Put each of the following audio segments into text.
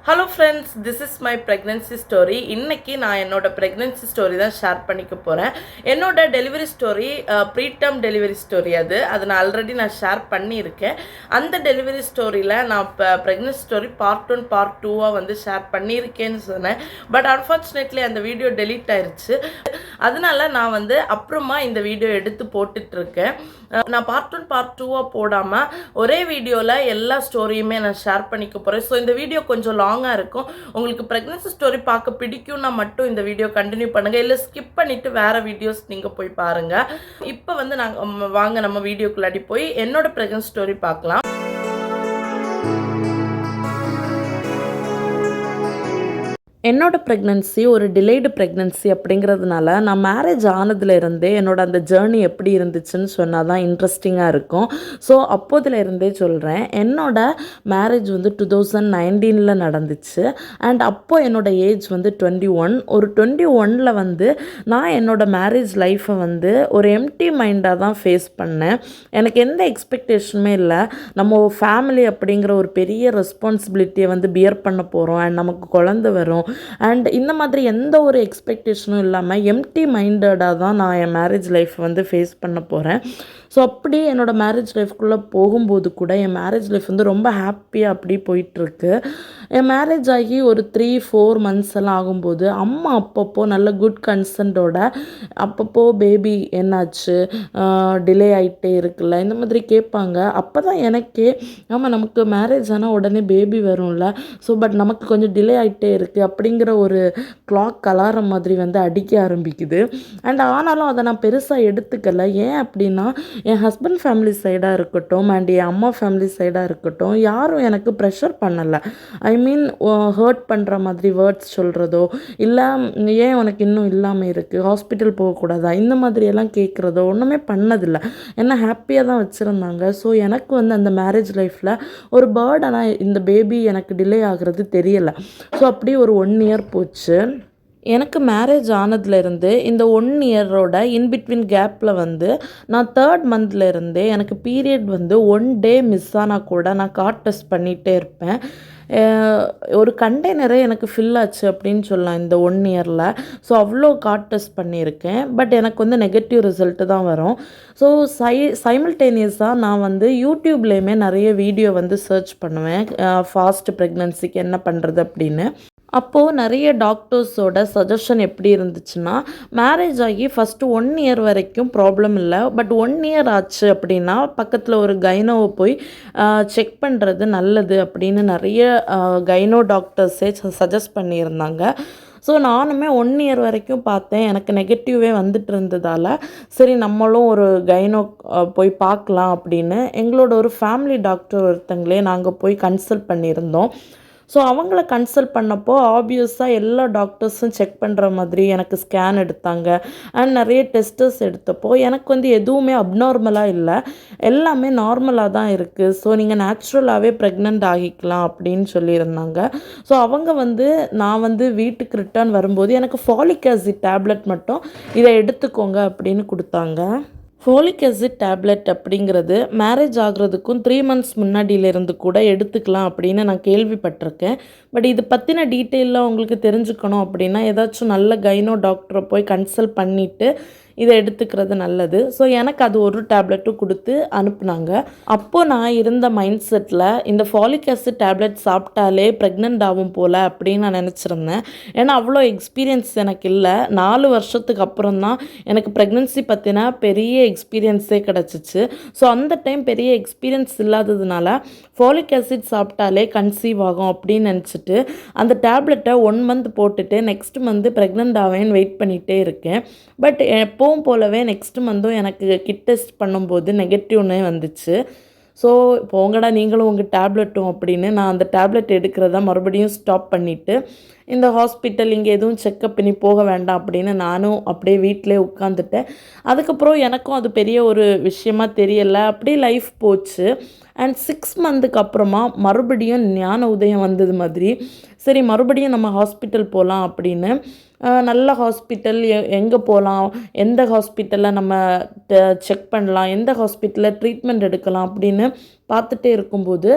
Hello friends, this is my pregnancy story. இன்றைக்கி நான் என்னோடய ப்ரெக்னென்சி ஸ்டோரி தான் ஷேர் பண்ணிக்க போகிறேன். என்னோட delivery story preterm delivery story. அது நான் ஷேர் பண்ணியிருக்கேன். அந்த டெலிவரி ஸ்டோரியில் நான் இப்போ ப்ரெக்னென்சி ஸ்டோரி பார்ட் 1 பார்ட் 2 வந்து ஷேர் பண்ணியிருக்கேன்னு சொன்னேன். பட் அன்ஃபார்ச்சுனேட்லி அந்த வீடியோ டெலீட் ஆயிடுச்சு. அதனால நான் வந்து அப்புறமா இந்த வீடியோ எடுத்து போட்டுட்ருக்கேன். நான் பார்ட் 1 பார்ட் 2 போடாமல் ஒரே வீடியோவில் எல்லா ஸ்டோரியுமே நான் ஷேர் பண்ணிக்க போகிறேன். ஸோ இந்த வீடியோ கொஞ்சம் லாங்காக இருக்கும். உங்களுக்கு ப்ரெக்னன்சி ஸ்டோரி பார்க்க பிடிக்கும்னா மட்டும் இந்த வீடியோ கண்டினியூ பண்ணுங்கள். இல்லை ஸ்கிப் பண்ணிவிட்டு வேறு வீடியோஸ் நீங்கள் போய் பாருங்கள். இப்போ வந்து நாங்கள் வாங்க நம்ம வீடியோக்குள்ளாடி போய் என்னோட ப்ரெக்னன்சி ஸ்டோரி பார்க்கலாம். என்னோட ப்ரெக்னன்சி ஒரு டிலேடு ப்ரெக்னன்சி அப்படிங்கிறதுனால நான் மேரேஜ் ஆனதுலேருந்தே என்னோட அந்த ஜேர்னி எப்படி இருந்துச்சுன்னு சொன்னால் தான் இன்ட்ரெஸ்டிங்காக இருக்கும். ஸோ அப்போதுலேருந்தே சொல்கிறேன். என்னோட மேரேஜ் வந்து 2019 நடந்துச்சு. அண்ட் அப்போது என்னோடய ஏஜ் வந்து 21. ஒரு 21 வந்து நான் என்னோடய மேரேஜ் லைஃப்பை வந்து ஒரு எம்டி மைண்டாக தான் ஃபேஸ் பண்ணேன். எனக்கு எந்த எக்ஸ்பெக்டேஷனுமே இல்லை. நம்ம ஃபேமிலி அப்படிங்கிற ஒரு பெரிய ரெஸ்பான்சிபிலிட்டியை வந்து பியர் பண்ண போகிறோம். அண்ட் நமக்கு குழந்தை வரும். அண்ட் இந்த மாதிரி எந்த ஒரு எக்ஸ்பெக்டேஷனும் இல்லாமல் எம்டி மைண்டடாக தான் நான் என் மேரேஜ் லைஃப் வந்து ஃபேஸ் பண்ண போகிறேன். ஸோ அப்படி என்னோடய மேரேஜ் லைஃப்குள்ளே போகும்போது கூட என் மேரேஜ் லைஃப் வந்து ரொம்ப ஹாப்பியாக அப்படி போயிட்டுருக்கு. என் மேரேஜ் ஆகி ஒரு 3-4 மந்த்ஸ் எல்லாம் ஆகும்போது அம்மா அப்பப்போ நல்ல குட் கன்சென்ட்டோட அப்பப்போ பேபி என்னாச்சு, டிலே ஆகிட்டே இருக்குல்ல, இந்த மாதிரி கேட்பாங்க. அப்போ தான் எனக்கே ஆமாம், நமக்கு மேரேஜ் ஆனால் உடனே பேபி வரும்ல, ஸோ பட் நமக்கு கொஞ்சம் டிலே ஆகிட்டே இருக்குது அப்படிங்கிற ஒரு கிளாக் அலாரம் மாதிரி வந்து அடிக்க ஆரம்பிக்குது. அண்ட் ஆனாலும் அதை நான் பெருசாக எடுத்துக்கலை. ஏன் அப்படின்னா என் ஹஸ்பண்ட் ஃபேமிலி சைடாக இருக்கட்டும் அண்ட் என் அம்மா ஃபேமிலி சைடாக இருக்கட்டும் யாரும் எனக்கு ப்ரெஷர் பண்ணலை. ஐ மீன் ஹர்ட் பண்ணுற மாதிரி வேர்ட்ஸ் சொல்கிறதோ, இல்லை ஏன் உனக்கு இன்னும் இல்லாமல் இருக்குது, ஹாஸ்பிட்டல் போகக்கூடாதா, இந்த மாதிரியெல்லாம் கேட்குறதோ ஒன்றுமே பண்ணதில்லை. என்ன ஹாப்பியாக தான் வச்சுருந்தாங்க. ஸோ எனக்கு வந்து அந்த மேரேஜ் லைஃப்பில் ஒரு பேர்டனாக இந்த பேபி எனக்கு டிலே ஆகிறது தெரியலை. ஸோ அப்படியே ஒரு 1 இயர் போச்சு. எனக்கு மேரேஜ் ஆனதுலேருந்து இந்த 1 இயரோட இன்பிட்வீன் கேப்பில் வந்து நான் 3rd மந்த்லேருந்தே எனக்கு பீரியட் வந்து 1 டே மிஸ் ஆனால் கூட நான் கார்ட் டெஸ்ட் பண்ணிகிட்டே இருப்பேன். ஒரு கண்டெய்னரே எனக்கு ஃபில் ஆச்சு அப்படின்னு சொல்லலாம் இந்த 1 இயரில். ஸோ அவ்வளோ கார்ட் டெஸ்ட் பண்ணியிருக்கேன். பட் எனக்கு வந்து நெகட்டிவ் ரிசல்ட்டு தான் வரும். ஸோ சைமல்டேனியஸாக நான் வந்து யூடியூப்லேயுமே நிறைய வீடியோ வந்து சர்ச் பண்ணுவேன், ஃபாஸ்ட் ப்ரெக்னன்சிக்கு என்ன பண்ணுறது அப்படின்னு. அப்போது நிறைய டாக்டர்ஸோட சஜஷன் எப்படி இருந்துச்சுன்னா, மேரேஜ் ஆகி ஃபஸ்ட்டு 1 இயர் வரைக்கும் ப்ராப்ளம் இல்லை, பட் 1 இயர் ஆச்சு அப்படின்னா பக்கத்தில் ஒரு கைனோவை போய் செக் பண்ணுறது நல்லது அப்படின்னு நிறைய கைனோ டாக்டர்ஸே சஜஸ்ட் பண்ணியிருந்தாங்க. ஸோ நானுமே 1 இயர் வரைக்கும் பார்த்தேன். எனக்கு நெகட்டிவே வந்துட்டு இருந்ததால் சரி நம்மளும் ஒரு கைனோ போய் பார்க்கலாம் அப்படின்னு எங்களோட ஒரு ஃபேமிலி டாக்டர் ஒருத்தங்களே நாங்கள் போய் கன்சல்ட் பண்ணியிருந்தோம். ஸோ அவங்கள கன்சல்ட் பண்ணப்போ ஆப்வியஸாக எல்லா டாக்டர்ஸும் செக் பண்ணுற மாதிரி எனக்கு ஸ்கேன் எடுத்தாங்க. அண்ட் நிறைய டெஸ்டர்ஸ் எடுத்தப்போ எனக்கு வந்து எதுவுமே அப்நார்மலாக இல்லை, எல்லாமே நார்மலாக தான் இருக்குது. ஸோ நீங்கள் நேச்சுரலாகவே ப்ரெக்னென்ட் ஆகிக்கலாம் அப்படின்னு சொல்லியிருந்தாங்க. ஸோ அவங்க வந்து நான் வந்து வீட்டுக்கு ரிட்டர்ன் வரும்போது எனக்கு ஃபாலிக் ஆசிட் டேப்லெட் மட்டும் இதை எடுத்துக்கோங்க அப்படின்னு கொடுத்தாங்க. ஃபோலிக் ஆசிட் டேப்லெட் அப்படிங்கிறது மேரேஜ் ஆகிறதுக்கும் 3 மந்த்ஸ் முன்னாடியிலேருந்து கூட எடுத்துக்கலாம் அப்படின்னு நான் கேள்விப்பட்டிருக்கேன். பட் இது பற்றின டீட்டெயிலாக உங்களுக்கு தெரிஞ்சுக்கணும் அப்படின்னா ஏதாச்சும் நல்ல கைனோ டாக்டரை போய் கன்சல்ட் பண்ணிவிட்டு இதை எடுத்துக்கிறது நல்லது. ஸோ எனக்கு அது ஒரு டேப்லெட்டும் கொடுத்து அனுப்புனாங்க. அப்போது நான் இருந்த மைண்ட் செட்டில் இந்த ஃபாலிக் ஆசிட் டேப்லெட் சாப்பிட்டாலே ப்ரெக்னென்ட் ஆகும் போல் அப்படின்னு நான் நினச்சிருந்தேன். ஏன்னா அவ்வளோ எக்ஸ்பீரியன்ஸ் எனக்கு இல்லை. 4 வருஷத்துக்கு அப்புறம் தான் எனக்கு ப்ரெக்னென்சி பற்றின பெரிய எக்ஸ்பீரியன்ஸே கிடச்சிச்சு. ஸோ அந்த டைம் பெரிய எக்ஸ்பீரியன்ஸ் இல்லாததுனால ஃபாலிக் ஆசிட் சாப்பிட்டாலே கன்சீவ் ஆகும் அப்படின்னு நினச்சிட்டு அந்த டேப்லெட்டை 1 மந்த் போட்டுட்டு நெக்ஸ்ட் மந்த் ப்ரெக்னென்ட் ஆவேன்னு வெயிட் பண்ணிகிட்டே இருக்கேன். பட் எப்பவும் போலவே நெக்ஸ்ட் மந்த்தும் எனக்கு கிட் டெஸ்ட் பண்ணும்போது நெகட்டிவ்னே வந்துச்சு. ஸோ போங்கடா நீங்களும் உங்கள் டேப்லெட்டும் அப்படின்னு நான் அந்த டேப்லெட் எடுக்கிறத மறுபடியும் ஸ்டாப் பண்ணிவிட்டு இந்த ஹாஸ்பிட்டல் இங்கே எதுவும் செக்கப் பண்ணி போக வேண்டாம் அப்படின்னு நானும் அப்படியே வீட்டிலே உட்காந்துட்டேன். அதுக்கப்புறம் எனக்கும் அது பெரிய ஒரு விஷயமா தெரியலை, அப்படியே லைஃப் போச்சு. அண்ட் 6 மந்த்துக்கு அப்புறமா மறுபடியும் ஞான உதயம் வந்தது மாதிரி சரி மறுபடியும் நம்ம ஹாஸ்பிட்டல் போகலாம் அப்படின்னு நல்ல ஹாஸ்பிட்டல் எங்கே போகலாம், எந்த ஹாஸ்பிட்டலில் நம்ம செக் பண்ணலாம், எந்த ஹாஸ்பிட்டலில் ட்ரீட்மெண்ட் எடுக்கலாம் அப்படின்னு பார்த்துட்டே இருக்கும்போது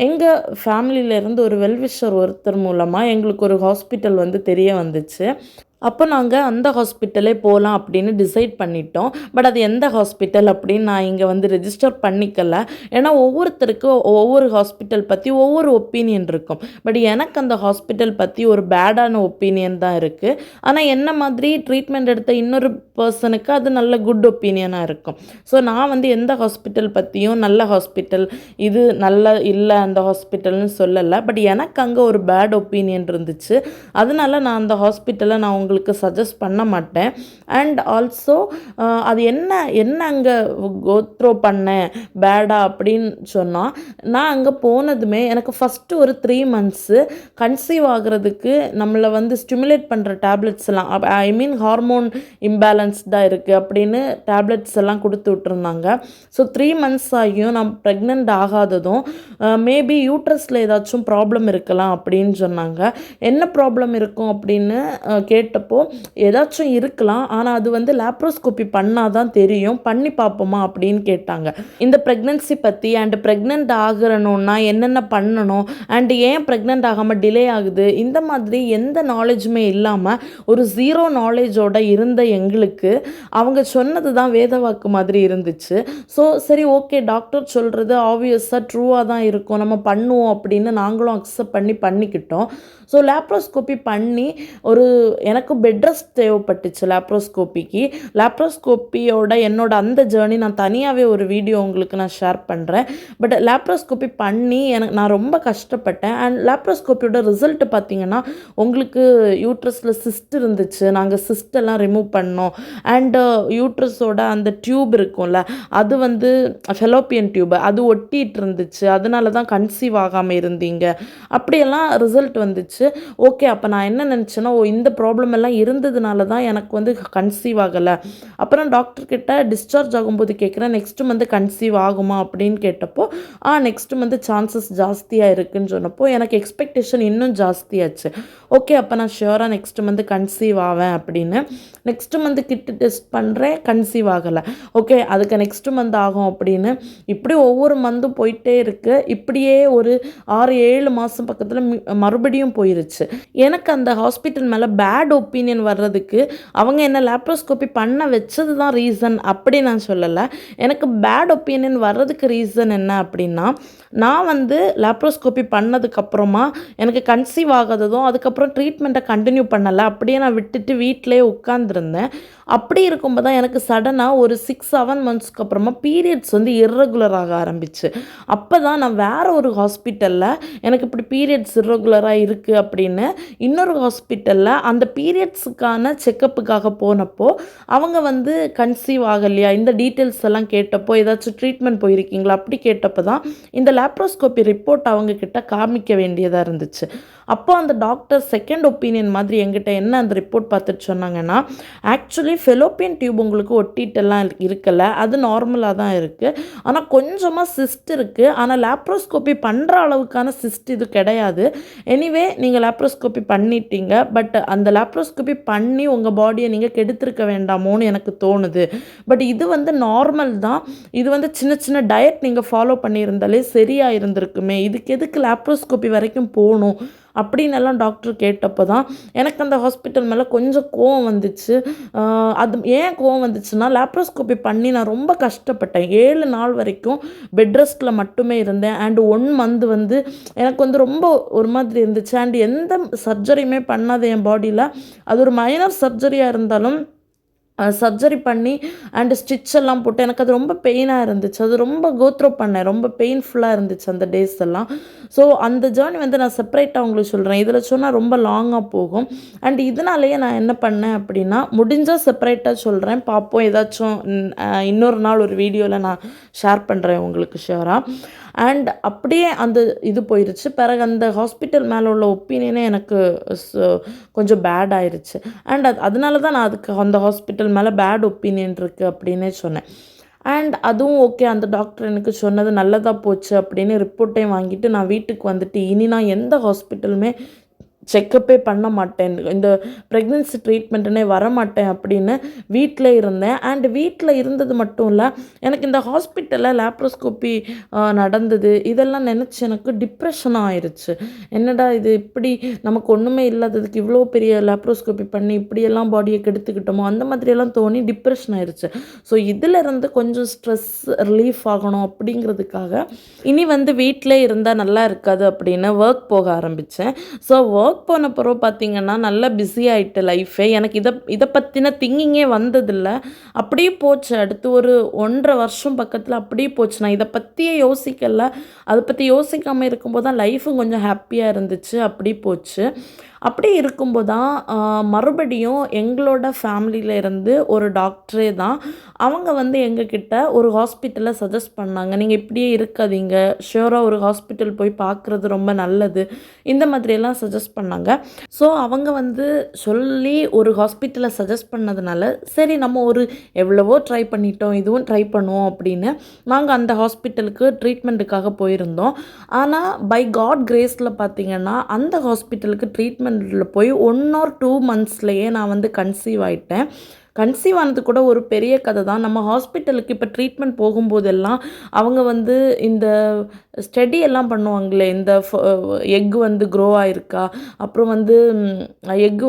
எங்கள் ஃபேமிலியிலேருந்து ஒரு வெல்விஷர் ஒருத்தர் மூலமாக எங்களுக்கு ஒரு ஹாஸ்பிட்டல் வந்து தெரிய வந்துச்சு. அப்போ நாங்கள் அந்த ஹாஸ்பிட்டலே போகலாம் அப்படின்னு டிசைட் பண்ணிட்டோம். பட் அது எந்த ஹாஸ்பிட்டல் அப்படின்னு நான் இங்கே வந்து ரெஜிஸ்டர் பண்ணிக்கல. ஏன்னா ஒவ்வொருத்தருக்கும் ஒவ்வொரு ஹாஸ்பிட்டல் பற்றி ஒவ்வொரு ஒப்பீனியன் இருக்கும். பட் எனக்கு அந்த ஹாஸ்பிட்டல் பற்றி ஒரு பேடான ஒப்பீனியன் தான் இருக்குது. ஆனால் என்ன மாதிரி ட்ரீட்மெண்ட் எடுத்த இன்னொரு பர்சனுக்கு அது நல்ல குட் ஒப்பீனியனாக இருக்கும். ஸோ நான் வந்து எந்த ஹாஸ்பிட்டல் பற்றியும் நல்ல ஹாஸ்பிட்டல் இது நல்ல இல்லை அந்த ஹாஸ்பிட்டல்னு சொல்லலை. பட் எனக்கு அங்கே ஒரு பேட் ஒப்பீனியன் இருந்துச்சு. அதனால நான் அந்த ஹாஸ்பிட்டலை நான் உங்களுக்கு சஜஸ்ட் பண்ண மாட்டேன். அண்ட் ஆல்சோ அது என்ன அங்கே கோத்ரோ பண்ணேன் பேடா அப்படின்னு சொன்னால், நான் அங்கே போனதுமே எனக்கு ஃபஸ்ட்டு ஒரு 3 மந்த்ஸு கன்சீவ் ஆகிறதுக்கு நம்மளை வந்து ஸ்டிமுலேட் பண்ணுற டேப்லெட்ஸ் எல்லாம் ஐ மீன் ஹார்மோன் இம்பேலன்ஸ்டாக இருக்குது அப்படின்னு டேப்லெட்ஸ் எல்லாம் கொடுத்து விட்டுருந்தாங்க. ஸோ 3 மந்த்ஸ் ஆகியும் நான் ப்ரெக்னென்ட் ஆகாததும் மேபி யூட்ரஸில் ஏதாச்சும் ப்ராப்ளம் இருக்கலாம் அப்படின்னு சொன்னாங்க. என்ன ப்ராப்ளம் இருக்கும் அப்படின்னு கேட்டப்போ ஏதாச்சும் இருக்கலாம், ஆனால் அது வந்து லேப்ரோஸ்கோப்பி பண்ணால் தான் தெரியும், பண்ணி பார்ப்போமா அப்படின்னு கேட்டாங்க. இந்த ப்ரெக்னென்சி பற்றி அண்ட் ப்ரெக்னென்ட் ஆகிறணுன்னா என்னென்ன பண்ணணும் அண்ட் ஏன் ப்ரெக்னென்ட் ஆகாமல் டிலே ஆகுது, இந்த மாதிரி எந்த நாலேஜுமே இல்லாமல் ஒரு 0 நாலேஜோட இருந்த எங்களுக்கு அவங்க சொன்னது தான் வேதவாக்கு மாதிரி இருந்துச்சு. ஸோ சரி ஓகே, டாக்டர் சொல்கிறது ஆப்வியஸாக ட்ரூவாக தான் இருக்கும், நம்ம பண்ணுவோம் அப்படின்னு நாங்களும் அக்செப்ட் பண்ணிக்கிட்டோம். ஸோ லேப்ரோஸ்கோப்பி பண்ணி எனக்கு பெட் ரெஸ்ட் தேவைப்பட்டுச்சு லேப்ரோஸ்கோப்பிக்கு. லேப்ரோஸ்கோப்பியோட என்னோட அந்த ஜேர்னி நான் தனியாகவே ஒரு வீடியோ உங்களுக்கு நான் ஷேர் பண்ணுறேன். பட் லேப்ரோஸ்கோப்பி பண்ணி நான் ரொம்ப கஷ்டப்பட்டேன். அண்ட் லேப்ரோஸ்கோப்பியோட ரிசல்ட் பார்த்திங்கன்னா உங்களுக்கு யூட்ரஸில் சிஸ்ட் இருந்துச்சு, நாங்கள் சிஸ்டெல்லாம் ரிமூவ் பண்ணோம். அண்டு யூட்ரஸோட அந்த டியூப் இருக்கும்ல, அது வந்து ஃபெலோப்பியன் டியூப், அது ஒட்டிகிட்டு இருந்துச்சு, அதனால தான் கன்சீவ் ஆகாமல் இருந்தீங்க அப்படியெல்லாம் ரிசல்ட் வந்துச்சு. ஓகே, அப்போ நான் என்ன நினச்சேன்னா, இந்த ப்ராப்ளம் எல்லாம் இருந்ததுனால தான் எனக்கு வந்து கன்சீவ் ஆகலை. அப்புறம் டாக்டர்கிட்ட டிஸ்சார்ஜ் ஆகும்போது கேட்குறேன், நெக்ஸ்ட்டு மந்த் கன்சீவ் ஆகுமா அப்படின்னு கேட்டப்போ நெக்ஸ்ட்டு மந்த் சான்சஸ் ஜாஸ்தியாக இருக்குதுன்னு சொன்னப்போ எனக்கு எக்ஸ்பெக்டேஷன் இன்னும் ஜாஸ்தியாச்சு. ஓகே, அப்போ நான் ஷியோராக நெக்ஸ்ட்டு மந்த் கன்சீவ் ஆவேன் அப்படின்னு நெக்ஸ்ட்டு மந்த் கிட்டு டெஸ்ட் பண்ணுறேன், கன்சீவ் ஆகலை. ஓகே, அதுக்கு நெக்ஸ்ட்டு மந்த் ஆகும் அப்படின்னு இப்படி ஒவ்வொரு மந்த்தும் போயிட்டே இருக்குது. இப்படியே ஒரு 6-7 மாதம் பக்கத்தில் மறுபடியும் போயிருச்சு. எனக்கு அந்த ஹாஸ்பிட்டல் மேலே பேட் ஒப்பீனியன் வர்றதுக்கு அவங்க என்ன லேப்ரோஸ்கோப்பி பண்ண வச்சது தான் ரீசன் அப்படி நான் சொல்லலை. எனக்கு பேட் ஒப்பீனியன் வர்றதுக்கு ரீசன் என்ன அப்படின்னா, நான் வந்து லேப்ரோஸ்கோப்பி பண்ணதுக்கப்புறமா எனக்கு கன்சீவ் ஆகாததும் அதுக்கப்புறம் ட்ரீட்மெண்ட்டை கண்டினியூ பண்ணலை, அப்படியே நான் விட்டுட்டு வீட்டிலே உட்காந்துருந்தேன். அப்படி இருக்கும்போது தான் எனக்கு சடனாக ஒரு 6-7 மந்த்ஸ்க்கு அப்புறமா பீரியட்ஸ் வந்து இர்ரெகுலர் ஆக ஆரம்பிச்சு. அப்போ தான் நான் வேறு ஒரு ஹாஸ்பிட்டலில் எனக்கு இப்படி பீரியட்ஸ் இர்ரெகுலராக இருக்குது அப்படின்னு இன்னொரு ஹாஸ்பிட்டலில் அந்த பீரியட்ஸுக்கான செக்கப்புக்காக போனப்போ அவங்க வந்து கன்சீவ் ஆகலையா இந்த டீட்டெயில்ஸ் எல்லாம் கேட்டப்போ, ஏதாச்சும் ட்ரீட்மெண்ட் போயிருக்கீங்களா அப்படி கேட்டப்போ தான் இந்த லேப்ரோஸ்கோப்பி ரிப்போர்ட் அவங்கக்கிட்ட காமிக்க வேண்டியதாக இருந்துச்சு. அப்போ அந்த டாக்டர் செகண்ட் ஒப்பீனியன் மாதிரி என்கிட்ட என்ன அந்த ரிப்போர்ட் பார்த்துட்டு சொன்னாங்கன்னா, ஆக்சுவலி ஃபெலோப்பியன் டியூப் உங்களுக்கு ஒட்டிட்டெல்லாம் இருக்கலை, அது நார்மலாக தான் இருக்குது, ஆனால் கொஞ்சமாக சிஸ்ட் இருக்குது, ஆனால் லேப்ரோஸ்கோப்பி பண்ணுற அளவுக்கான சிஸ்ட் இது கிடையாது. எனிவே நீங்கள் லேப்ரோஸ்கோப்பி பண்ணிட்டீங்க, பட் அந்த லேப்ரோஸ்கோப்பி பண்ணி உங்கள் பாடியை நீங்கள் கெடுத்திருக்க வேண்டாமோன்னு எனக்கு தோணுது. பட் இது வந்து நார்மல் தான், இது வந்து சின்ன சின்ன டயட் நீங்கள் ஃபாலோ பண்ணியிருந்தாலே சரியாக இருந்திருக்குமே, இதுக்கு எதுக்கு லேப்ரோஸ்கோப்பி வரைக்கும் போகணும் அப்படின்னு எல்லாம் டாக்டர் கேட்டப்போ தான் எனக்கு அந்த ஹாஸ்பிட்டல் மேலே கொஞ்சம் கோவம் வந்துச்சு. அது ஏன் கோவம் வந்துச்சுன்னா, லேப்ரோஸ்கோப்பி பண்ணி நான் ரொம்ப கஷ்டப்பட்டேன். 7 நாள் வரைக்கும் பெட் ரெஸ்ட்டில் மட்டுமே இருந்தேன். அண்டு 1 மந்த் வந்து எனக்கு வந்து ரொம்ப ஒரு மாதிரி இருந்துச்சு. அண்ட் எந்த சர்ஜரியுமே பண்ணாத என் பாடியில், அது ஒரு மைனர் சர்ஜரியாக இருந்தாலும் சர்ஜரி பண்ணி அண்டு ஸ்டிச் எல்லாம் போட்டு எனக்கு அது ரொம்ப பெயினாக இருந்துச்சு. அது ரொம்ப கோத்ரோ பண்ணேன், ரொம்ப பெயின்ஃபுல்லாக இருந்துச்சு அந்த டேஸ் எல்லாம். ஸோ அந்த ஜேர்னி வந்து நான் செப்பரேட்டாக உங்களுக்கு சொல்கிறேன், இதில் சொன்னால் ரொம்ப லாங்காக போகும். அண்ட் இதனாலேயே நான் என்ன பண்ணேன் அப்படின்னா, முடிஞ்சால் செப்பரேட்டாக சொல்கிறேன், பார்ப்போம். ஏதாச்சும் இன்னொரு நாள் ஒரு வீடியோவில் நான் ஷேர் பண்ணுறேன் உங்களுக்கு ஷியோராக. அண்ட் அப்படியே அந்த இது போயிருச்சு. பிறகு அந்த ஹாஸ்பிட்டல் மேலே உள்ள ஒப்பீனியனே எனக்கு கொஞ்சம் பேட் ஆயிடுச்சு. அண்ட் அதனால தான் நான் அந்த ஹாஸ்பிட்டல் மேலே பேட் ஒப்பீனியன் இருக்குது அப்படின்னே சொன்னேன். அண்ட் அதுவும் ஓகே, அந்த டாக்டர் எனக்கு சொன்னது நல்லதாக போச்சு அப்படின்னு ரிப்போர்ட்டையும் வாங்கிட்டு நான் வீட்டுக்கு வந்துட்டு இனி நான் எந்த ஹாஸ்பிட்டலுமே செக்கப்பே பண்ண மாட்டேன், இந்த ப்ரெக்னென்சி ட்ரீட்மெண்ட்டுனே வரமாட்டேன் அப்படின்னு வீட்டில் இருந்தேன். அண்ட் வீட்டில் இருந்தது மட்டும் இல்லை, எனக்கு இந்த ஹாஸ்பிட்டலில் லேப்ரோஸ்கோப்பி நடந்தது இதெல்லாம் நினச்சி எனக்கு டிப்ரெஷனாக ஆயிடுச்சு. என்னடா இது இப்படி நமக்கு ஒன்றுமே இல்லாததுக்கு இவ்வளோ பெரிய லேப்ரோஸ்கோப்பி பண்ணி இப்படியெல்லாம் பாடியை கெடுத்துக்கிட்டோமோ அந்த மாதிரியெல்லாம் தோணி டிப்ரெஷன் ஆயிடுச்சு. ஸோ இதிலிருந்து கொஞ்சம் ஸ்ட்ரெஸ் ரிலீஃப் ஆகணும் அப்படிங்கிறதுக்காக இனி வீட்டிலே இருந்தால் நல்லா இருக்காது அப்படின்னு ஒர்க் போக ஆரம்பித்தேன். ஸோ ஒர்க் போன பிறகு பார்த்திங்கன்னா நல்லா பிஸி ஆகிட்டு லைஃபே. எனக்கு இதை பற்றின திங்கிங்கே வந்ததில்லை. அப்படியே போச்சு. அடுத்து ஒரு 1.5 வருஷம் பக்கத்தில் அப்படியே போச்சு. நான் இதை பற்றியே யோசிக்கலை. அதை பற்றி யோசிக்காமல் இருக்கும்போது தான் லைஃபும் கொஞ்சம் ஹாப்பியாக இருந்துச்சு. அப்படி போச்சு. அப்படி இருக்கும்போது தான் மறுபடியும் எங்களோட ஃபேமிலியில் இருந்து ஒரு டாக்டரே தான் அவங்க எங்ககிட்ட ஒரு ஹாஸ்பிட்டலை சஜஸ்ட் பண்ணாங்க. நீங்கள் இப்படியே இருக்காதீங்க, ஷியோராக ஒரு ஹாஸ்பிட்டல் போய் பார்க்குறது ரொம்ப நல்லது, இந்த மாதிரியெல்லாம் சஜஸ்ட் பண்ணாங்க. ஸோ அவங்க சொல்லி ஒரு ஹாஸ்பிட்டலை சஜஸ்ட் பண்ணதுனால சரி நம்ம ஒரு எவ்வளவோ ட்ரை பண்ணிட்டோம், இதுவும் ட்ரை பண்ணுவோம் அப்படின்னு நாங்கள் அந்த ஹாஸ்பிட்டலுக்கு ட்ரீட்மெண்ட்டுக்காக போயிருந்தோம். ஆனால் பை காட் கிரேஸில் பார்த்திங்கன்னா அந்த ஹாஸ்பிட்டலுக்கு ட்ரீட்மெண்ட்டில் போய் 1 or 2 monthsலேயே நான் கன்சீவ் ஆகிட்டேன். கன்சீவ் ஆனது கூட ஒரு பெரிய கதை தான். நம்ம ஹாஸ்பிட்டலுக்கு இப்போ ட்ரீட்மெண்ட் போகும்போதெல்லாம் அவங்க இந்த ஸ்டடி எல்லாம் பண்ணுவாங்களே, இந்த எக் க்ரோ ஆகிருக்கா, அப்புறம் எக்கு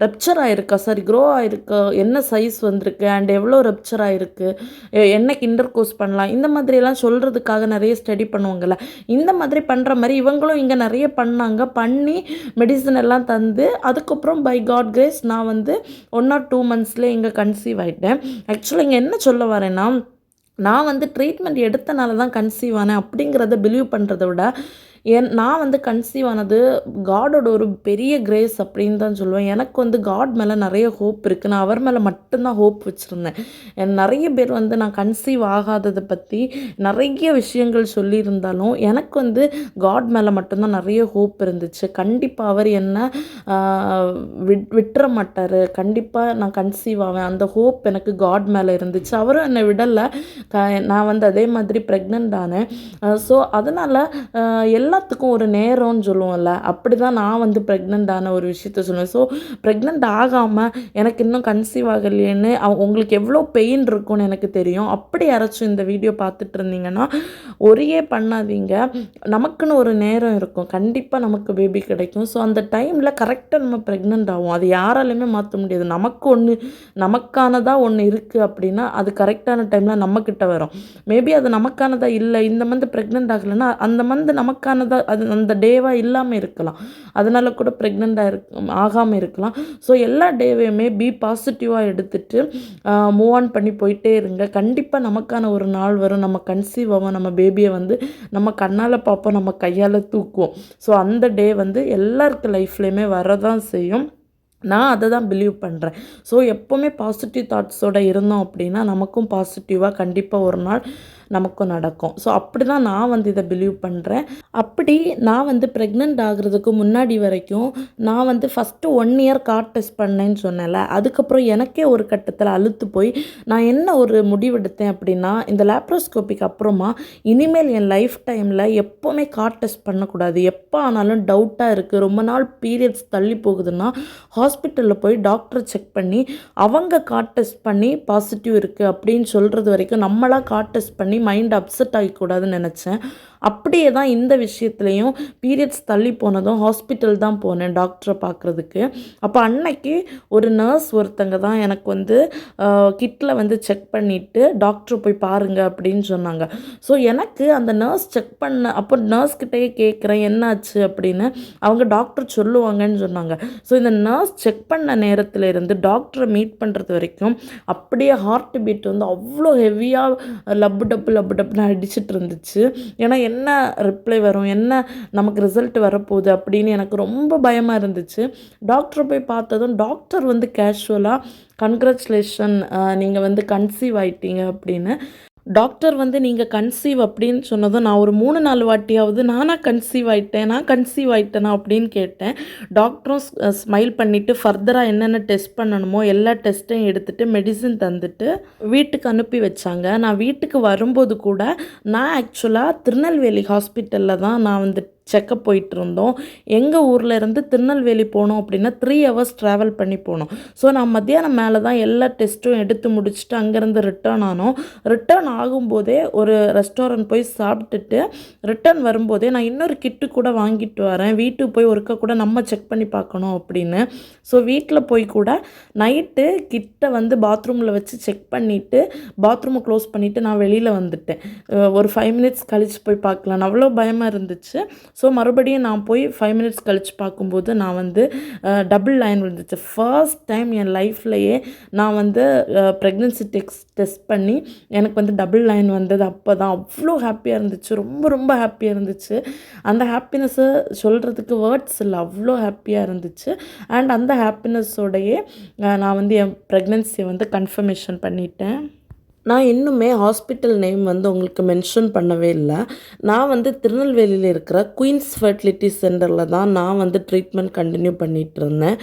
ரப்சர் ஆகிருக்கா, சாரி க்ரோ ஆகிருக்கா, என்ன சைஸ் வந்திருக்கு அண்ட் எவ்வளோ ரப்சர் ஆகிருக்கு, என்னைக்கு இன்டர்கோர்ஸ் பண்ணலாம், இந்த மாதிரியெல்லாம் சொல்கிறதுக்காக நிறைய ஸ்டடி பண்ணுவாங்கள்ல. இந்த மாதிரி பண்ணுற மாதிரி இவங்களும் இங்கே நிறைய பண்ணாங்க. பண்ணி மெடிசன் எல்லாம் தந்து அதுக்கப்புறம் பை காட் கிரேஸ் நான் 1 or 2 months இங்கே கன்சீவ் ஆகிட்டேன். ஆக்சுவலாக இங்கே என்ன சொல்ல வரேன்னா, நான் ட்ரீட்மெண்ட் எடுத்தனால தான் கன்சீவ் ஆனேன் அப்படிங்கிறத பிலீவ் பண்ணுறத விட நான் கன்சீவ் ஆனது காடோட ஒரு பெரிய கிரேஸ் அப்படின்னு தான் சொல்லுவேன். எனக்கு காட் மேலே நிறைய ஹோப் இருக்குது. நான் அவர் மேலே மட்டும்தான் ஹோப் வச்சுருந்தேன். நிறைய பேர் நான் கன்சீவ் ஆகாததை பற்றி நிறைய விஷயங்கள் சொல்லியிருந்தாலும் எனக்கு காட் மேலே மட்டும்தான் நிறைய ஹோப் இருந்துச்சு. கண்டிப்பாக அவர் என்ன விட்டுற மாட்டார், கண்டிப்பாக நான் கன்சீவ் ஆவேன், அந்த ஹோப் எனக்கு காட் மேலே இருந்துச்சு. அவரும் என்னை விடலை. நான் அதே மாதிரி ப்ரெக்னென்ட் ஆனேன். ஸோ அதனால் எல்லாத்துக்கும் ஒரு நேரம்னு சொல்லுவோம்ல, அப்படி தான் நான் ப்ரெக்னென்ட் ஆன ஒரு விஷயத்த சொல்லுவேன். ஸோ ப்ரெக்னென்ட் ஆகாமல் எனக்கு இன்னும் கன்சீவ் ஆகலையேன்னு உங்களுக்கு எவ்வளோ பெயின் இருக்கும்னு எனக்கு தெரியும். அப்படி யாராச்சும் இந்த வீடியோ பார்த்துட்டு இருந்தீங்கன்னா ஒரே பண்ணாதீங்க. நமக்குன்னு ஒரு நேரம் இருக்கும், கண்டிப்பாக நமக்கு பேபி கிடைக்கும். ஸோ அந்த டைமில் கரெக்டாக நம்ம ப்ரெக்னென்ட் ஆகும். அது யாராலையுமே மாற்ற முடியாது. நமக்கானதாக ஒன்று இருக்குது அப்படின்னா அது கரெக்டான டைமில் நம்மக்கிட்ட வரும். மேபி அது நமக்கானதாக இல்லை, இந்த மந்த் ப்ரெக்னென்ட் ஆகலைன்னா அந்த மந்த் நமக்கானதாக அது அந்த டேவாக இல்லாமல் இருக்கலாம். அதனால் கூட ப்ரெக்னென்ட்டாக ஆகாமல் இருக்கலாம். ஸோ எல்லா டேவையுமே பி பாசிட்டிவாக எடுத்துகிட்டு மூவ் ஆன் பண்ணி போயிட்டே இருங்க. கண்டிப்பாக நமக்கான ஒரு நாள் வரும். நம்ம கன்சீவ் ஆகும், நம்ம பேபியை நம்ம கண்ணால் பார்ப்போம், நம்ம கையால் தூக்குவோம். ஸோ அந்த டே எல்லாருக்கு லைஃப்லேயுமே வரதான் செய்யும். நான் அதை தான் பிலீவ் பண்ணுறேன். ஸோ எப்போவுமே பாசிட்டிவ் தாட்ஸோடு இருந்தோம் அப்படின்னா நமக்கும் பாசிட்டிவாக கண்டிப்பாக ஒரு நாள் நமக்கும் நடக்கும். ஸோ அப்படி தான் நான் இதை பிலீவ் பண்ணுறேன். அப்படி நான் ப்ரெக்னென்ட் ஆகிறதுக்கு முன்னாடி வரைக்கும் நான் ஃபஸ்ட்டு 1 year கார்ட் டெஸ்ட் பண்ணேன்னு சொன்னேன்ல, அதுக்கப்புறம் எனக்கே ஒரு கட்டத்தில் அழுத்து போய் நான் என்ன ஒரு முடிவெடுத்தேன் அப்படின்னா, இந்த லேப்ரோஸ்கோப்பிக்கு அப்புறமா இனிமேல் என் லைஃப் டைமில் எப்போவுமே கார்ட் டெஸ்ட் பண்ணக்கூடாது. எப்போ ஆனாலும் டவுட்டாக இருக்குது, ரொம்ப நாள் பீரியட்ஸ் தள்ளி போகுதுன்னா ஹாஸ்பிட்டலில் போய் டாக்டரை செக் பண்ணி அவங்க கார்ட் டெஸ்ட் பண்ணி பாசிட்டிவ் இருக்குது அப்படின்னு சொல்கிறது வரைக்கும் நம்மளாக கார்ட் டெஸ்ட் பண்ணி மைண்ட் அப்செட் ஆகிக்கூடாதுன்னு நினச்சேன். அப்படியே தான் இந்த விஷயத்துலையும் பீரியட்ஸ் தள்ளி போனதும் ஹாஸ்பிட்டல் தான் போனேன் டாக்டரை பார்க்குறதுக்கு. அப்போ அன்னைக்கு ஒரு நர்ஸ் ஒருத்தங்க தான் எனக்கு கிட்டில் செக் பண்ணிவிட்டு டாக்டரை போய் பாருங்கள் அப்படின்னு சொன்னாங்க. ஸோ எனக்கு அந்த நர்ஸ் செக் பண்ண அப்போ நர்ஸ்கிட்டே கேட்குறேன் என்னாச்சு அப்படின்னு, அவங்க டாக்டர் சொல்லுவாங்கன்னு சொன்னாங்க. ஸோ இந்த நர்ஸ் செக் பண்ண நேரத்தில் இருந்து டாக்டரை மீட் பண்ணுறது வரைக்கும் அப்படியே ஹார்ட் பீட் அவ்வளோ ஹெவியாக லப்பு டப்புன்னு அடிச்சிட்டு இருந்துச்சு. ஏன்னா என்ன ரிப்ளை வரும், என்ன நமக்கு ரிசல்ட் வரப்போகுது அப்படின்னு எனக்கு ரொம்ப பயமாக இருந்துச்சு. டாக்டரை போய் பார்த்ததும் டாக்டர் கேஷுவலாக கங்க்ராச்சுலேஷன் நீங்கள் கன்சீவ் ஆகிட்டீங்க அப்படின்னு. டாக்டர் நீங்கள் கன்சீவ் அப்படின்னு சொன்னதும் நான் ஒரு 3-4 வாட்டியாவது நான் கன்சீவ் ஆகிட்டேனா அப்படின்னு கேட்டேன். டாக்டரும் ஸ்மைல் பண்ணிவிட்டு ஃபர்தராக என்னென்ன டெஸ்ட் பண்ணணுமோ எல்லா டெஸ்ட்டையும் எடுத்துகிட்டு மெடிசின் தந்துட்டு வீட்டுக்கு அனுப்பி வச்சாங்க. நான் வீட்டுக்கு வரும்போது கூட நான் ஆக்சுவலாக திருநெல்வேலி ஹாஸ்பிட்டலில் தான் நான் செக்கப் போயிட்டுருந்தோம். எங்கள் ஊரில் இருந்து திருநெல்வேலி போனோம் அப்படின்னா 3 ஹவர்ஸ் ட்ராவல் பண்ணி போனோம். ஸோ நான் மத்தியானம் மேலே தான் எல்லா டெஸ்ட்டும் எடுத்து முடிச்சுட்டு அங்கேருந்து ரிட்டர்ன் ஆனோம். ரிட்டர்ன் ஆகும்போதே ஒரு ரெஸ்டாரண்ட் போய் சாப்பிட்டுட்டு ரிட்டர்ன் வரும்போதே நான் இன்னொரு கிட்டு கூட வாங்கிட்டு வரேன், வீட்டுக்கு போய் ஒருக்கா கூட நம்ம செக் பண்ணி பார்க்கணும் அப்படின்னு. ஸோ வீட்டில் போய் கூட நைட்டு கிட்ட வந்து பாத்ரூமில் வச்சு செக் பண்ணிவிட்டு பாத்ரூமை க்ளோஸ் பண்ணிவிட்டு நான் வெளியில் வந்துட்டேன். ஒரு 5 மினிட்ஸ் கழித்து போய் பார்க்கலான்னு அவ்வளோ பயமாக இருந்துச்சு. ஸோ மறுபடியும் நான் போய் 5 மினிட்ஸ் கழித்து பார்க்கும்போது நான் வந்து டபுள் லைன் விழுந்துச்சு. ஃபர்ஸ்ட் டைம் என் லைஃப்லையே நான் வந்து ப்ரெக்னென்சி டெஸ்ட் பண்ணி எனக்கு வந்து டபுள் லைன் வந்தது. அப்போ தான் அவ்வளோ ஹாப்பியாக இருந்துச்சு, ரொம்ப ரொம்ப ஹாப்பியாக இருந்துச்சு. அந்த ஹாப்பினஸ்ஸை சொல்கிறதுக்கு வேர்ட்ஸ் இல்லை, அவ்வளோ ஹாப்பியாக இருந்துச்சு. அண்ட் அந்த ஹாப்பினஸோடையே நான் வந்து என் ப்ரெக்னென்சியை வந்து கன்ஃபர்மேஷன் பண்ணிட்டேன். நான் இன்னுமே ஹாஸ்பிட்டல் நேம் வந்து உங்களுக்கு மென்ஷன் பண்ணவே இல்லை. நான் வந்து திருநெல்வேலியில் இருக்கிற குயின்ஸ் ஃபெர்டிலிட்டி சென்டரில் தான் நான் வந்து ட்ரீட்மெண்ட் கண்டினியூ பண்ணிகிட்டு இருந்தேன்.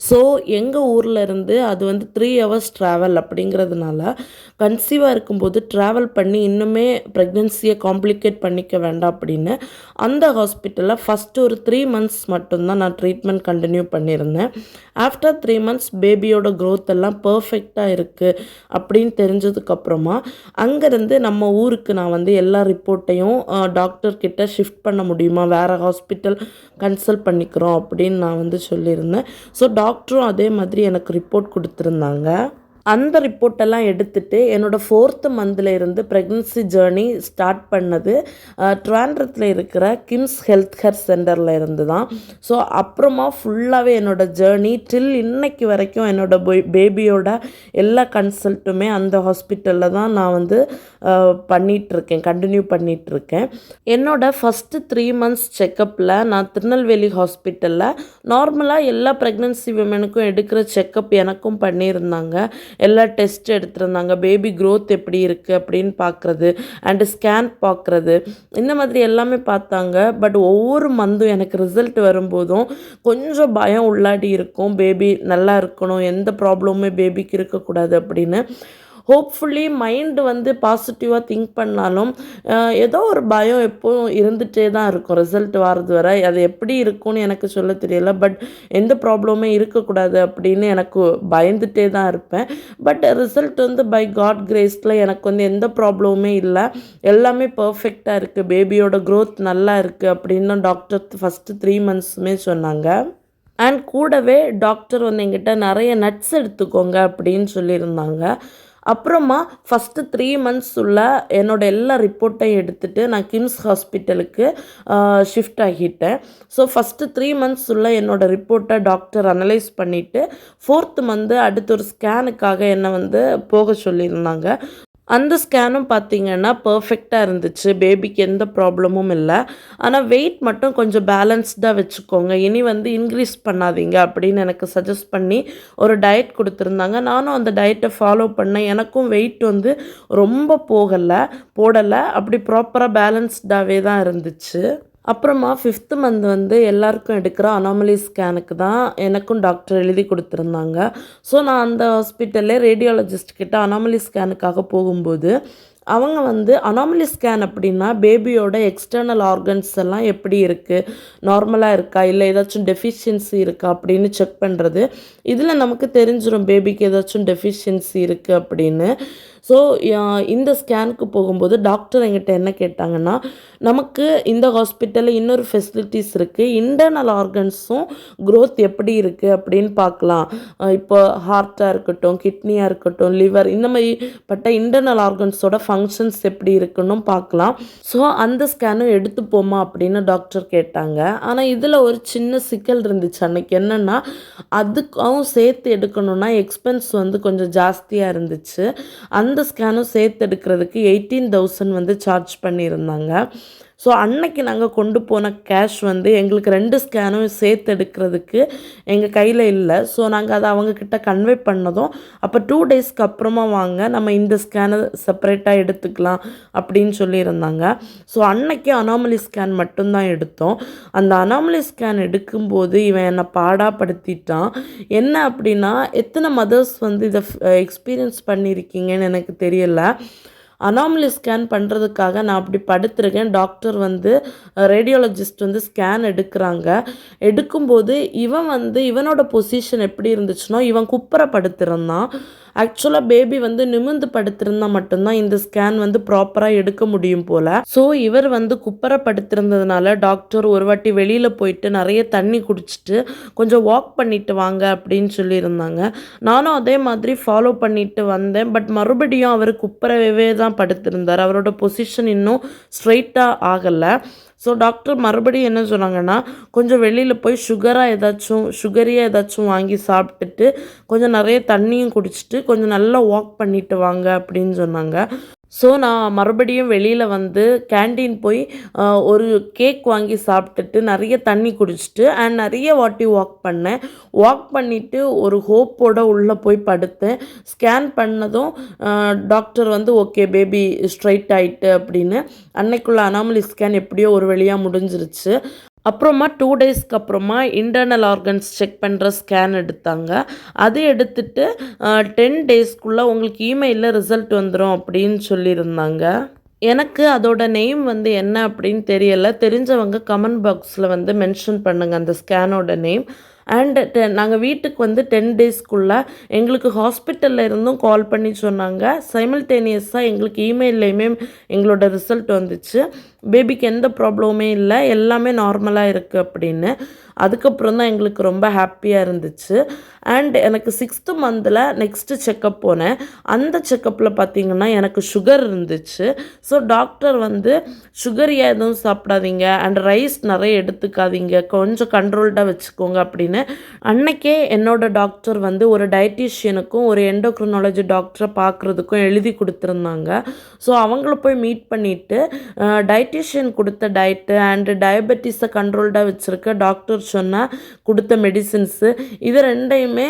ஸோ எங்கள் ஊரில் இருந்து அது வந்து 3 ஹவர்ஸ் ட்ராவல் அப்படிங்கிறதுனால கன்சீவாக இருக்கும்போது ட்ராவல் பண்ணி இன்னுமே ப்ரெக்னென்சியை காம்ப்ளிகேட் பண்ணிக்க வேண்டாம் அப்படின்னு அந்த ஹாஸ்பிட்டலில் ஃபஸ்ட்டு ஒரு 3 மந்த்ஸ் மட்டும்தான் நான் ட்ரீட்மெண்ட் கண்டினியூ பண்ணியிருந்தேன். ஆஃப்டர் 3 மந்த்ஸ் பேபியோட க்ரோத் எல்லாம் பர்ஃபெக்டாக இருக்குது அப்படின்னு தெரிஞ்சதுக்கப்புறம் அங்கேருந்து நம்ம ஊருக்கு நான் வந்து எல்லா ரிப்போர்ட்டையும் டாக்டர்கிட்ட ஷிஃப்ட் பண்ண முடியுமா, வேறு ஹாஸ்பிட்டல் கன்சல்ட் பண்ணிக்கிறோம் அப்படின்னு நான் வந்து சொல்லியிருந்தேன். ஸோ டாக்டரும் அதே மாதிரி எனக்கு ரிப்போர்ட் கொடுத்துருந்தாங்க. அந்த ரிப்போர்ட்டெல்லாம் எடுத்துகிட்டு என்னோடய 4th மந்தில் இருந்து ப்ரெக்னன்சி ஜேர்னி ஸ்டார்ட் பண்ணது ட்ரிவாண்ட்ரத்தில் இருக்கிற கிம்ஸ் ஹெல்த் கேர் சென்டரில் இருந்து தான். ஸோ அப்புறமா ஃபுல்லாகவே என்னோடய ஜேர்னி டில் இன்னைக்கு வரைக்கும் என்னோடய பேபியோட எல்லா கன்சல்ட்டுமே அந்த ஹாஸ்பிட்டலில் தான் நான் வந்து பண்ணிகிட்ருக்கேன், கண்டினியூ பண்ணிகிட்ருக்கேன். என்னோடய ஃபஸ்ட்டு 3 மந்த்ஸ் செக்கப்பில் நான் திருநெல்வேலி ஹாஸ்பிட்டலில் நார்மலாக எல்லா ப்ரெக்னன்சி விமனுக்கும் எடுக்கிற செக்கப் எனக்கும் பண்ணியிருந்தாங்க. எல்லா டெஸ்ட் எடுத்திருந்தாங்க, பேபி க்ரோத் எப்படி இருக்குது அப்படின்னு பார்க்குறது, அண்டு ஸ்கேன் பார்க்குறது, இந்த மாதிரி எல்லாமே பார்த்தாங்க. பட் ஒவ்வொரு மந்தும் எனக்கு ரிசல்ட் வரும்போதும் கொஞ்சம் பயம் உள்ளாடி இருக்கும், பேபி நல்லா இருக்கணும், எந்த ப்ராப்ளமுமே பேபிக்கு இருக்கக்கூடாது அப்படின்னு. ஹோப்ஃபுல்லி மைண்டு வந்து பாசிட்டிவாக திங்க் பண்ணாலும் ஏதோ ஒரு பயம் எப்போவும் இருந்துகிட்டே தான் இருக்கும் ரிசல்ட் வரது வரை. அது எப்படி இருக்கும்னு எனக்கு சொல்ல தெரியல. பட் எந்த ப்ராப்ளமே இருக்கக்கூடாது அப்படின்னு எனக்கு பயந்துகிட்டே தான் இருப்பேன். பட் ரிசல்ட் வந்து பை காட் கிரேஸில் எனக்கு வந்து எந்த ப்ராப்ளமுமே இல்லை, எல்லாமே பர்ஃபெக்டாக இருக்குது, பேபியோட க்ரோத் நல்லா இருக்குது அப்படின்னு டாக்டர் ஃபஸ்ட்டு 3 மந்த்ஸுமே சொன்னாங்க. அண்ட் கூடவே டாக்டர் வந்து என்கிட்ட நிறைய நட்ஸ் எடுத்துக்கோங்க அப்படின்னு சொல்லியிருந்தாங்க. அப்புறமா ஃபஸ்ட்டு 3 மந்த்ஸ் உள்ள என்னோடய எல்லா ரிப்போர்ட்டையும் எடுத்துகிட்டு நான் கிம்ஸ் ஹாஸ்பிட்டலுக்கு ஷிஃப்ட் ஆகிட்டேன். ஸோ ஃபஸ்ட்டு 3 மந்த்ஸ் உள்ள என்னோடய ரிப்போர்ட்டை டாக்டர் அனலைஸ் பண்ணிவிட்டு 4th மந்த்து அடுத்த ஒரு ஸ்கேனுக்காக என்னை வந்து போக சொல்லியிருந்தாங்க. அந்த ஸ்கேனும் பார்த்திங்கன்னா பர்ஃபெக்டாக இருந்துச்சு, பேபிக்கு எந்த ப்ராப்ளமும் இல்லை. ஆனால் வெயிட் மட்டும் கொஞ்சம் பேலன்ஸ்டாக வச்சுக்கோங்க, இனி வந்து இன்க்ரீஸ் பண்ணாதீங்க அப்படின்னு எனக்கு சஜஸ்ட் பண்ணி ஒரு டயட் கொடுத்துருந்தாங்க. நானும் அந்த டயட்டை ஃபாலோ பண்ணேன். எனக்கும் வெயிட் வந்து ரொம்ப போடலை, அப்படி ப்ராப்பராக பேலன்ஸ்டாகவே தான் இருந்துச்சு. அப்புறமா 5th மந்த் வந்து எல்லாருக்கும் எடுக்கிற அனாமலி ஸ்கேனுக்கு தான் எனக்கும் டாக்டர் எழுதி கொடுத்துருந்தாங்க. ஸோ நான் அந்த ஹாஸ்பிட்டல்லே ரேடியாலஜிஸ்ட் கிட்ட அனாமலி ஸ்கேனுக்காக போகும்போது அவங்க வந்து அனாமலி ஸ்கேன் அப்படின்னா பேபியோட எக்ஸ்டர்னல் ஆர்கன்ஸ் எல்லாம் எப்படி இருக்குது, நார்மலாக இருக்கா இல்லை ஏதாச்சும் டெஃபிஷியன்சி இருக்கா அப்படின்னு செக் பண்ணுறது. இதில் நமக்கு தெரிஞ்சிடும் பேபிக்கு ஏதாச்சும் டெஃபிஷியன்சி இருக்குது அப்படின்னு. ஸோ இந்த ஸ்கேனுக்கு போகும்போது டாக்டர் என்கிட்ட என்ன கேட்டாங்கன்னா, நமக்கு இந்த ஹாஸ்பிட்டலில் இன்னொரு ஃபெசிலிட்டிஸ் இருக்குது, இன்டர்னல் ஆர்கன்ஸும் க்ரோத் எப்படி இருக்குது அப்படின்னு பார்க்கலாம். இப்போ ஹார்ட்டாக இருக்கட்டும், கிட்னியாக இருக்கட்டும், லிவர், இந்த மாதிரிப்பட்ட இன்டர்னல் ஆர்கன்ஸோட ஃபங்க்ஷன்ஸ் எப்படி இருக்குன்னு பார்க்கலாம். ஸோ அந்த ஸ்கேனும் எடுத்துப்போமா அப்படின்னு டாக்டர் கேட்டாங்க. ஆனால் இதில் ஒரு சின்ன சிக்கல் இருந்துச்சு அன்னைக்கு. என்னென்னா அதுக்கும் சேர்த்து எடுக்கணும்னா எக்ஸ்பென்ஸ் வந்து கொஞ்சம் ஜாஸ்தியாக இருந்துச்சு. அந்த ஸ்கேனும் சேர்த்து எடுக்கிறதுக்கு 18,000 வந்து சார்ஜ் பண்ணியிருந்தாங்க. ஸோ அன்னைக்கு நாங்கள் கொண்டு போன கேஷ் வந்து எங்களுக்கு 2 ஸ்கேனும் சேர்த்து எடுக்கிறதுக்கு எங்கள் கையில் இல்லை. ஸோ நாங்கள் அதை அவங்கக்கிட்ட கன்வே பண்ணதும், அப்போ 2 டேஸ்க்கு அப்புறமா வாங்க, நம்ம இந்த ஸ்கேனை செப்பரேட்டாக எடுத்துக்கலாம் அப்படின்னு சொல்லியிருந்தாங்க. ஸோ அன்னைக்கு அனாமலி ஸ்கேன் மட்டும்தான் எடுத்தோம். அந்த அனாமலி ஸ்கேன் எடுக்கும்போது இவன் என்னை பாடாப்படுத்திட்டான். என்ன அப்படின்னா, எத்தனை மதர்ஸ் வந்து இதை எக்ஸ்பீரியன்ஸ் பண்ணியிருக்கீங்கன்னு எனக்கு தெரியல. அனாமலி ஸ்கேன் பண்ணுறதுக்காக நான் அப்படி படுத்திருக்கேன். டாக்டர் வந்து ரேடியாலஜிஸ்ட் வந்து ஸ்கேன் எடுக்கிறாங்க. எடுக்கும்போது இவனோட பொசிஷன் எப்படி இருந்துச்சுன்னா, இவன் குப்புற படுத்திருந்தான். ஆக்சுவலாக பேபி வந்து நிமிர்ந்து படுத்திருந்தா மட்டும்தான் இந்த ஸ்கேன் வந்து ப்ராப்பராக எடுக்க முடியும் போல். ஸோ இவர் வந்து குப்புற படுத்திருந்ததுனால டாக்டர் ஒரு வாட்டி வெளியில் போயிட்டு நிறைய தண்ணி குடிச்சிட்டு கொஞ்சம் வாக் பண்ணிட்டு வாங்க அப்படின்னு சொல்லியிருந்தாங்க. நானும் அதே மாதிரி ஃபாலோ பண்ணிட்டு வந்தேன். பட் மறுபடியும் அவர் குப்புறவே தான் படுத்திருந்தார். அவரோட பொசிஷன் இன்னும் ஸ்ட்ரைட்டாக ஆகலை. ஸோ டாக்டர் மறுபடியும் என்ன சொன்னாங்கன்னா, கொஞ்சம் வெளியில் போய் சுகரியாக ஏதாச்சும் வாங்கி சாப்பிட்டுட்டு கொஞ்சம் நிறைய தண்ணியும் குடிச்சிட்டு கொஞ்சம் நல்லா வாக் பண்ணிட்டு வாங்க அப்படின்னு சொன்னாங்க. ஸோ நான் மறுபடியும் வெளியில் வந்து கேண்டீன் போய் ஒரு கேக் வாங்கி சாப்பிட்டுட்டு நிறைய தண்ணி குடிச்சிட்டு அண்ட் நிறைய வாட்டி வாக் பண்ணேன். வாக் பண்ணிவிட்டு ஒரு ஹோப்போட உள்ளே போய் படுத்தேன். ஸ்கேன் பண்ணதும் டாக்டர் வந்து ஓகே பேபி ஸ்ட்ரைட் ஆயிட்டு அப்படின்னு. அன்னைக்குள்ள அனாமலி ஸ்கேன் எப்படியோ ஒரு வழியாக முடிஞ்சிருச்சு. அப்புறமா 2 டேஸ்க்கு அப்புறமா இன்டர்னல் ஆர்கன்ஸ் செக் பண்ணுற ஸ்கேன் எடுத்தாங்க. அது எடுத்துட்டு 10 டேஸ்க்குள்ளே உங்களுக்கு இமெயிலில் ரிசல்ட் வந்துடும் அப்படின்னு சொல்லியிருந்தாங்க. எனக்கு அதோட நேம் வந்து என்ன அப்படின்னு தெரியலை. தெரிஞ்சவங்க கமெண்ட் பாக்ஸில் வந்து மென்ஷன் பண்ணுங்கள் அந்த ஸ்கேனோட நேம். அண்ட் நாங்கள் வீட்டுக்கு வந்து 10 டேஸ்க்குள்ளே எங்களுக்கு ஹாஸ்பிட்டலில் இருந்தும் கால் பண்ணி சொன்னாங்க. சைமல்டேனியஸாக எங்களுக்கு இமெயில்லையுமே எங்களோட ரிசல்ட் வந்துச்சு. பேபிக்கு எந்த ப்ராப்ளமுமே இல்லை, எல்லாமே நார்மலாக இருக்குது அப்படின்னு. அதுக்கப்புறம் தான் எங்களுக்கு ரொம்ப ஹாப்பியாக இருந்துச்சு. அண்ட் எனக்கு 6th மந்தில் நெக்ஸ்ட்டு செக்கப் போனேன். அந்த செக்கப்பில் பார்த்திங்கன்னா எனக்கு சுகர் இருந்துச்சு. ஸோ டாக்டர் வந்து சுகரியாக எதுவும் சாப்பிடாதீங்க அண்ட் ரைஸ் நிறைய எடுத்துக்காதீங்க, கொஞ்சம் கண்ட்ரோல்டாக வச்சுக்கோங்க அப்படின்னு அன்னைக்கே என்னோட டாக்டர் வந்து ஒரு டயட்டீஷியனுக்கும் ஒரு எண்டோக்ரினாலஜி டாக்டரை பார்க்குறதுக்கும் எழுதி கொடுத்துருந்தாங்க. ஸோ அவங்கள போய் மீட் பண்ணிவிட்டு டயட்டீஷியன் கொடுத்த டயட்டு அண்டு டயபெட்டிஸை கண்ட்ரோல்டாக வச்சுருக்க டாக்டர் சொன்னால் கொடுத்த மெடிசின்ஸு இது ரெண்டையுமே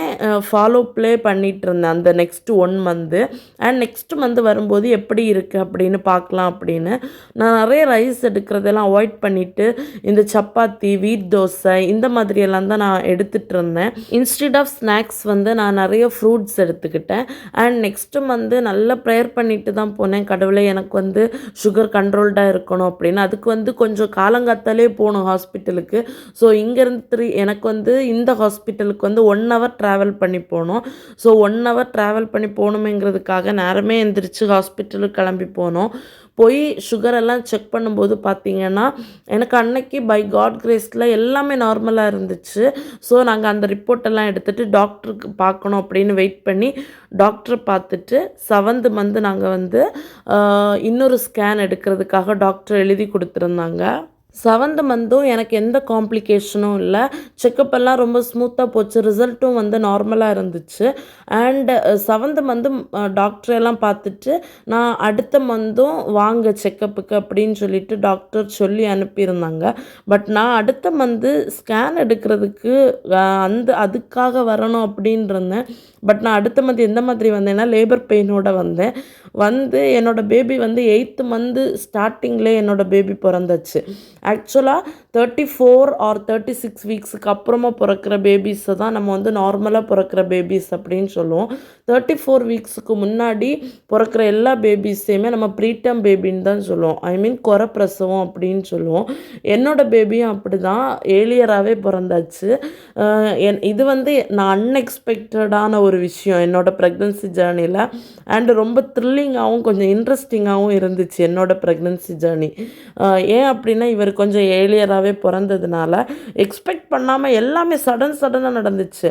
ஃபாலோ பண்ணிகிட்டு இருந்தேன் அந்த next 1 month. And next month வரும்போது எப்படி இருக்குது அப்படின்னு பார்க்கலாம் அப்படின்னு நான் நிறைய ரைஸ் எடுக்கிறதெல்லாம் அவாய்ட் பண்ணிவிட்டு இந்த சப்பாத்தி, வீட் தோசை இந்த மாதிரியெல்லாம் தான் நான் எடுத்துகிட்டு இருந்தேன். இன்ஸ்டெட் ஆஃப் ஸ்நாக்ஸ் வந்து நான் நிறைய ஃப்ரூட்ஸ் எடுத்துக்கிட்டேன். அண்ட் நெக்ஸ்ட் மந்த்து நல்லா ப்ரேயர் பண்ணிட்டு தான் போனேன், கடவுளே எனக்கு வந்து சுகர் கண்ட்ரோல்டாக இருக்கணும் அப்படின்னு. அதுக்கு வந்து கொஞ்சம் காலங்காத்தாலே போகணும் ஹாஸ்பிட்டலுக்கு. ஸோ இங்கேருந்து எனக்கு வந்து இந்த ஹாஸ்பிட்டலுக்கு வந்து 1 ஹவர் ட்ராவல் பண்ணி போனோம். ஸோ 1 ஹவர் ட்ராவல் பண்ணி போகணுமேங்கிறதுக்காக நேரமே எந்திரிச்சு ஹாஸ்பிட்டலுக்கு கிளம்பி போனோம். போய் சுகரெல்லாம் செக் பண்ணும்போது பார்த்திங்கன்னா எனக்கு அன்னைக்கு பை காட் கிரேஸில் எல்லாமே நார்மலாக இருந்துச்சு. ஸோ நாங்கள் அந்த ரிப்போர்ட்டெல்லாம் எடுத்துகிட்டு டாக்டருக்கு பார்க்கணும் அப்படின்னு வெயிட் பண்ணி டாக்டரை பார்த்துட்டு 7th மந்த் நாங்கள் வந்து இன்னொரு ஸ்கேன் எடுக்கிறதுக்காக டாக்டர் எழுதி கொடுத்துருந்தாங்க. 7th மந்த்தும் எனக்கு எந்த காம்ப்ளிகேஷனும் இல்லை. செக்கப் எல்லாம் ரொம்ப ஸ்மூத்தாக போச்சு. ரிசல்ட்டும் வந்து நார்மலாக இருந்துச்சு. அண்டு 7th மந்த்தும் டாக்டரெல்லாம் பார்த்துட்டு நான் அடுத்த மந்த்தும் வாங்க செக்கப்புக்கு அப்படின்னு சொல்லிட்டு டாக்டர் சொல்லி அனுப்பியிருந்தாங்க. பட் நான் அடுத்த மந்த்து ஸ்கேன் எடுக்கிறதுக்கு அதுக்காக வரணும் அப்படின்னு இருந்தேன். பட் நான் அடுத்த மந்த் எந்த மாதிரி வந்தேன்னா லேபர் பெயினோட வந்தேன். என்னோடய பேபி வந்து 8th மந்த்து ஸ்டார்டிங்லேயே என்னோடய பேபி பிறந்துச்சு. ஆக்சுவலாக 34 ஆர் 36 வீக்ஸுக்கு அப்புறமா பிறக்கிற பேபிஸை தான் நம்ம வந்து நார்மலாக பிறக்கிற பேபிஸ் அப்படின்னு சொல்லுவோம். 34 வீக்ஸுக்கு முன்னாடி பிறக்கிற எல்லா பேபிஸையுமே நம்ம ப்ரீடம் பேபின்னு தான் சொல்லுவோம். ஐ மீன் குறை பிரசவம் அப்படின்னு சொல்லுவோம். என்னோடய பேபியும் அப்படி தான் ஏர்லியராகவே பிறந்தாச்சு. இது வந்து நான் அன்எக்ஸ்பெக்டடான ஒரு விஷயம் என்னோடய ப்ரெக்னன்சி ஜேர்னியில். அண்டு ரொம்ப த்ரில்லிங்காகவும் கொஞ்சம் இன்ட்ரெஸ்டிங்காகவும் இருந்துச்சு என்னோடய ப்ரெக்னன்சி ஜேர்னி. ஏன் அப்படின்னா இவர் கொஞ்சம் ஏர்லியராகவே பிறந்ததுனால எக்ஸ்பெக்ட் பண்ணாமல் எல்லாமே சடனாக நடந்துச்சு.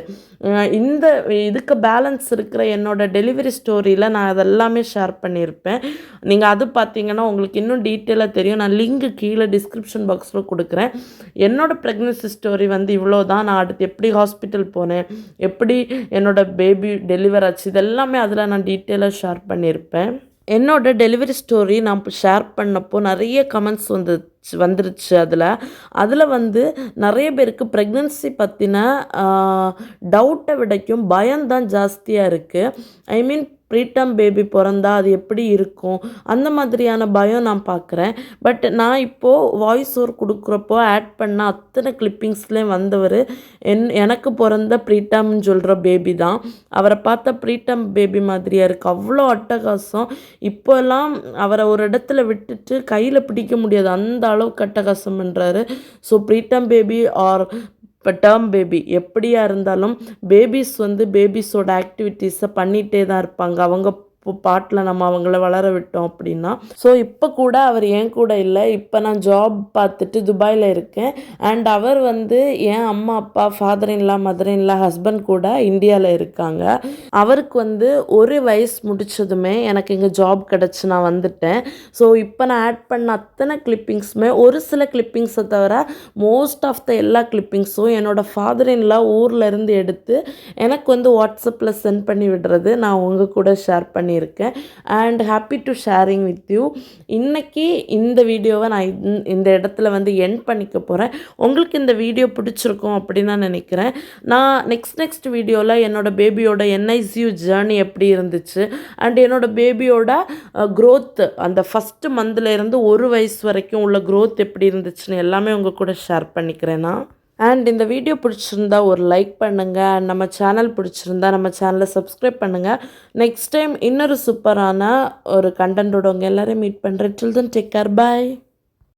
இதுக்கு பேலன்ஸ் இருக்கிற என்னோடய டெலிவரி ஸ்டோரியில் நான் அதெல்லாமே ஷேர் பண்ணியிருப்பேன். நீங்கள் அது பார்த்தீங்கன்னா உங்களுக்கு இன்னும் டீட்டெயிலாக தெரியும். நான் லிங்க் கீழே டிஸ்கிரிப்ஷன் பாக்ஸில் கொடுக்குறேன். என்னோடய ப்ரெக்னன்சி ஸ்டோரி வந்து இவ்வளோ தான். நான் அடுத்து எப்படி ஹாஸ்பிட்டல் போனேன், எப்படி என்னோடய பேபி டெலிவர் ஆச்சு, இதெல்லாமே அதில் நான் டீட்டெயிலாக ஷேர் பண்ணியிருப்பேன். என்னோடய டெலிவரி ஸ்டோரி நான் இப்போ ஷேர் பண்ணப்போ நிறைய கமெண்ட்ஸ் வந்துருச்சு. அதில் வந்து நிறைய பேருக்கு ப்ரெக்னன்சி பற்றின டவுட்டை விடைக்கும் பயம்தான் ஜாஸ்தியாக இருக்குது. ஐ மீன் ப்ரீடம் பேபி பிறந்தா அது எப்படி இருக்கும் அந்த மாதிரியான பயம் நான் பார்க்குறேன். பட் நான் இப்போது வாய்ஸ் ஓவர் கொடுக்குறப்போ ஆட் பண்ண அத்தனை கிளிப்பிங்ஸ்லேயும் வந்தவர் எனக்கு பிறந்த ப்ரீடம்னு சொல்கிற பேபி தான். அவரை பார்த்தா ப்ரீடம் பேபி மாதிரியா இருக்குது, அவ்வளோ அட்டகாசம். இப்போல்லாம் அவரை ஒரு இடத்துல விட்டுட்டு கையில் பிடிக்க முடியாது, அந்த அளவுக்கு அட்டகாசம் பண்ணுறாரு. ஸோ ப்ரீடம் பேபி ஆர் இப்போ டேர்ம் பேபி எப்படியா இருந்தாலும் பேபிஸ் வந்து பேபிஸோட ஆக்டிவிட்டீஸை பண்ணிகிட்டே தான் இருப்பாங்க. அவங்க பாட்டில் நம்ம அவங்கள வளர விட்டோம் அப்படின்னா. ஸோ இப்போ கூட அவர் என் கூட இல்லை, இப்போ நான் ஜாப் பார்த்துட்டு துபாயில் இருக்கேன். அண்ட் அவர் வந்து என் அம்மா அப்பா father in-law mother in law husband கூட இந்தியாவில் இருக்காங்க. அவருக்கு வந்து ஒரு வயசு முடிச்சதுமே எனக்கு இங்கே ஜாப் கிடச்சி நான் வந்துட்டேன். ஸோ இப்போ நான் ஆட் பண்ண அத்தனை கிளிப்பிங்ஸுமே ஒரு சில கிளிப்பிங்ஸை தவிர மோஸ்ட் ஆஃப் த எல்லா கிளிப்பிங்ஸும் என்னோடய ஃபாதர் இன்லா ஊரில் இருந்து எடுத்து எனக்கு வந்து வாட்ஸ்அப்பில் சென்ட் பண்ணி விடுறது நான் உங்கள் கூட ஷேர் பண்ணியிருக்கேன். And happy to sharing with you. இன்றைக்கி இந்த வீடியோவை நான் இந்த இடத்துல வந்து எண்ட் பண்ணிக்க போகிறேன். உங்களுக்கு இந்த வீடியோ பிடிச்சிருக்கும் அப்படின்னு நான் நினைக்கிறேன். நான் நெக்ஸ்ட் வீடியோவில் என்னோடய பேபியோட NICU ஜேர்னி எப்படி இருந்துச்சு அண்ட் என்னோடய பேபியோட க்ரோத் அந்த ஃபஸ்ட்டு மந்த்லேருந்து ஒரு வயசு வரைக்கும் உள்ள க்ரோத் எப்படி இருந்துச்சுன்னு எல்லாமே உங்கள் கூட ஷேர் பண்ணிக்கிறேன் நான். அண்ட் இந்த வீடியோ பிடிச்சிருந்தா ஒரு லைக் பண்ணுங்கள். அண்ட் நம்ம சேனல் பிடிச்சிருந்தா நம்ம சேனலை சப்ஸ்கிரைப் பண்ணுங்கள். நெக்ஸ்ட் டைம் இன்னொரு சூப்பரான ஒரு கண்டென்ட்டோட உங்கள் எல்லோரையும் மீட் பண்ணுறேன். டில் தென் டேக் கேர், பை.